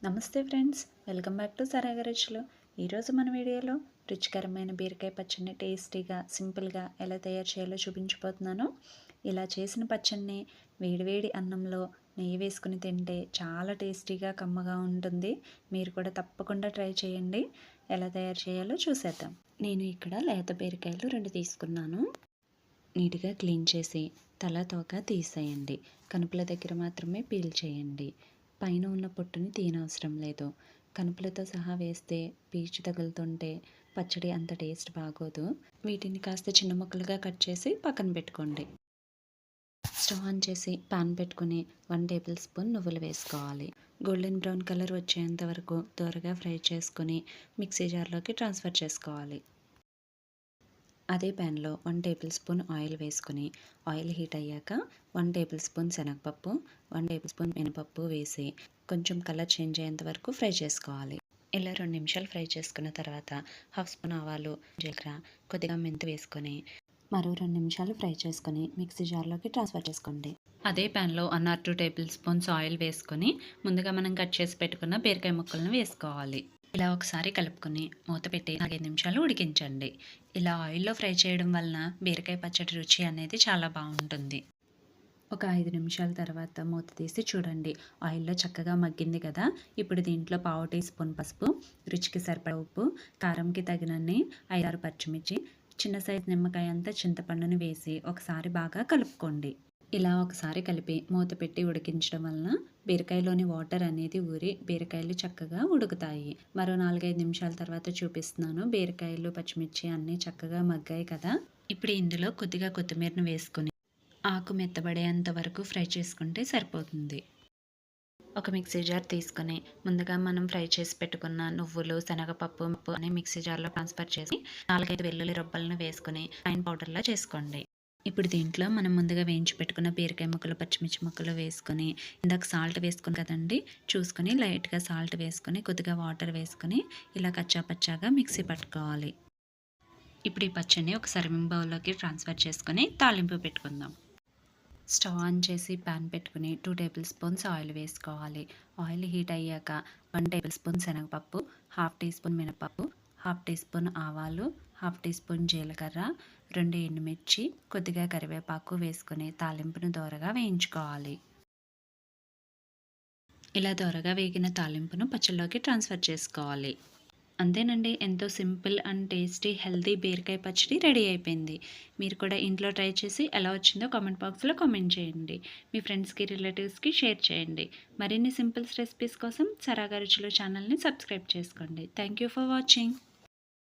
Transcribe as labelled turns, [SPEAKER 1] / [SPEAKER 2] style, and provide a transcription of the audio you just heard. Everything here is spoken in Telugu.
[SPEAKER 1] నమస్తే ఫ్రెండ్స్, వెల్కమ్ బ్యాక్ టు సరాగ రుచులు. ఈరోజు మన వీడియోలో రుచికరమైన బీరకాయ పచ్చడిని టేస్టీగా సింపుల్గా ఎలా తయారు చేయాలో చూపించబోతున్నాను. ఇలా చేసిన పచ్చడిని వేడివేడి అన్నంలో నెయ్యి వేసుకుని తింటే చాలా టేస్టీగా కమ్మగా ఉంటుంది. మీరు కూడా తప్పకుండా ట్రై చేయండి. ఎలా తయారు చేయాలో చూసేద్దాం. నేను ఇక్కడ లేత బీరకాయలు 2 తీసుకున్నాను. నీట్గా క్లీన్ చేసి తల తోక తీసేయండి. కనుపుల దగ్గర మాత్రమే పీల్ చేయండి. పైన ఉన్న పొట్టుని తీయనవసరం లేదు. కనుపులతో సహా వేస్తే పీచు తగులుతుంటే పచ్చడి అంత టేస్ట్ బాగోదు. వీటిని కాస్త చిన్న ముక్కలుగా కట్ చేసి పక్కన పెట్టుకోండి. స్టవ్ ఆన్ చేసి పాన్ పెట్టుకుని 1 టేబుల్ స్పూన్ నువ్వులు వేసుకోవాలి. గోల్డెన్ బ్రౌన్ కలర్ వచ్చేంత వరకు త్వరగా ఫ్రై చేసుకుని మిక్సీ జార్లోకి ట్రాన్స్ఫర్ చేసుకోవాలి. అదే ప్యాన్లో 1 టేబుల్ స్పూన్ ఆయిల్ వేసుకుని ఆయిల్ హీట్ అయ్యాక 1 టేబుల్ స్పూన్ శనగపప్పు, 1 టేబుల్ స్పూన్ మినపప్పు వేసి కొంచెం కలర్ చేంజ్ అయ్యేంత వరకు ఫ్రై చేసుకోవాలి. ఇలా 2 నిమిషాలు ఫ్రై చేసుకున్న తర్వాత 1/2 స్పూన్ ఆవాలు, జీలకర్ర, కొద్దిగా మెంతి వేసుకొని మరో 2 నిమిషాలు ఫ్రై చేసుకొని మిక్సీ జార్లోకి ట్రాన్స్ఫర్ చేసుకోండి. అదే ప్యాన్లో 1 or 2 టేబుల్ స్పూన్స్ ఆయిల్ వేసుకొని ముందుగా మనం కట్ చేసి పెట్టుకున్న బీరకాయ ముక్కలను వేసుకోవాలి. ఇలా ఒకసారి కలుపుకొని మూత పెట్టి 5 నిమిషాలు ఉడికించండి. ఇలా ఆయిల్లో ఫ్రై చేయడం వలన బీరకాయ పచ్చడి రుచి అనేది చాలా బాగుంటుంది. ఒక 5 నిమిషాల తర్వాత మూత తీసి చూడండి, ఆయిల్లో చక్కగా మగ్గింది కదా. ఇప్పుడు దీంట్లో 1/2 టీ స్పూన్ పసుపు, రుచికి సరిపడా ఉప్పు, కారంకి తగినన్ని 5, 6 పచ్చిమిర్చి, చిన్న సైజు నిమ్మకాయ అంతా చింతపండుని వేసి ఒకసారి బాగా కలుపుకోండి. ఇలా ఒకసారి కలిపి మూత పెట్టి ఉడికించడం వలన బీరకాయలోని వాటర్ అనేది ఊరి బీరకాయలు చక్కగా ఉడుకుతాయి. మరో 4-5 నిమిషాల తర్వాత చూపిస్తున్నాను. బీరకాయలు, పచ్చిమిర్చి అన్నీ చక్కగా మగ్గాయి కదా. ఇప్పుడు ఇందులో కొద్దిగా కొత్తిమీరను వేసుకుని ఆకు మెత్తబడేంత వరకు ఫ్రై చేసుకుంటే సరిపోతుంది. ఒక మిక్సీ జార్ తీసుకొని ముందుగా మనం ఫ్రై చేసి పెట్టుకున్న నువ్వులు, శనగపప్పు అనే మిక్సీ జార్లో ట్రాన్స్ఫర్ చేసి 4-5 వెల్లుల్లి రొబ్బలను వేసుకుని ఫైన్ పౌడర్లా చేసుకోండి. ఇప్పుడు దీంట్లో మనం ముందుగా వేయించి పెట్టుకున్న బీరకాయ ముక్కలు, పచ్చిమిర్చి ముక్కలు వేసుకొని ఇందాక సాల్ట్ వేసుకుని కదండి, చూసుకొని లైట్గా సాల్ట్ వేసుకొని కొద్దిగా వాటర్ వేసుకొని ఇలా కచ్చాపచ్చాగా మిక్సీ పట్టుకోవాలి. ఇప్పుడు ఈ పచ్చడిని ఒక సర్వింగ్ బౌల్లోకి ట్రాన్స్ఫర్ చేసుకొని తాలింపు పెట్టుకుందాం. స్టవ్ ఆన్ చేసి ప్యాన్ పెట్టుకుని 2 టేబుల్ స్పూన్స్ ఆయిల్ వేసుకోవాలి. ఆయిల్ హీట్ అయ్యాక 1 టేబుల్ స్పూన్ శనగపప్పు, 1/2 టీ స్పూన్ మినపప్పు, 1/2 టీ స్పూన్ ఆవాలు, 1/2 టీ స్పూన్ జీలకర్ర, 2 ఎండుమిర్చి, కొద్దిగా కరివేపాకు వేసుకొని తాలింపును దోరగా వేయించుకోవాలి. ఇలా దోరగా వేగిన తాలింపును పచ్చళ్ళలోకి ట్రాన్స్ఫర్ చేసుకోవాలి. అంతేనండి, ఎంతో సింపుల్ అండ్ టేస్టీ హెల్తీ బీరకాయ పచ్చడి రెడీ అయిపోయింది. మీరు కూడా ఇంట్లో ట్రై చేసి ఎలా వచ్చిందో కామెంట్ బాక్స్లో కామెంట్ చేయండి. మీ ఫ్రెండ్స్కి, రిలేటివ్స్కి షేర్ చేయండి. మరిన్ని సింపుల్స్ రెసిపీస్ కోసం సరాగా రుచులు ఛానల్ని సబ్స్క్రైబ్ చేసుకోండి. Thank you for watching.